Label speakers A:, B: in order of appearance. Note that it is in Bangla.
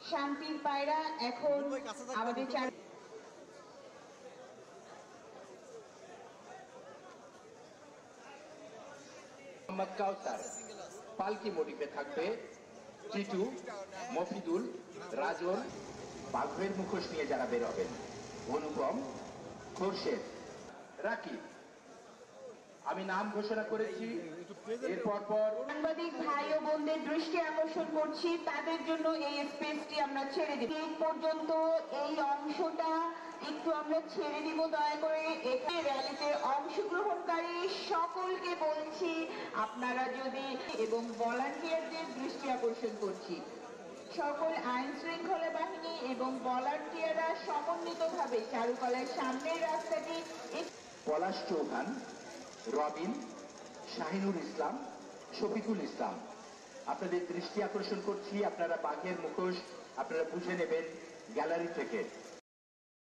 A: শান্তির পায়রা এখন আমাদের
B: মোহাম্মদ কাউসার পালকি মোটিফে থাকবে টিটু, মফিদুল, রাজন, বাঘের মুখোশ নিয়ে যারা বের হবেন, অনুপম, খোরশেদ, রাকিব। আমি নাম ঘোষণা করেছি। এরপর
A: সাংবাদিক ভাই ও বোনদের দৃষ্টি আকর্ষণ করছি, তাদের জন্য এই স্পেসটি আমরা ছেড়ে দিব। এই পর্যন্ত এই অংশটা একটু আমরা ছেড়ে দিব দয়া করে। এখানে র্যালিতে অংশগ্রহণকারী সকলকে বলছি আপনারা যদি এবং ভলান্টিয়ারদের দৃষ্টি আকর্ষণ করছি, সকল আইন শৃঙ্খলা বাহিনী এবং ভলান্টিয়াররা সমন্বিতভাবে চারুকলার সামনের রাস্তাটি
B: পলাশ চৌহান, রবিন, শাহিনুর ইসলাম, শফিকুল ইসলাম, আপনাদের দৃষ্টি আকর্ষণ করছি। আপনারা বাঘের মুখোশ আপনারা বুঝে নেবেন গ্যালারি থেকে।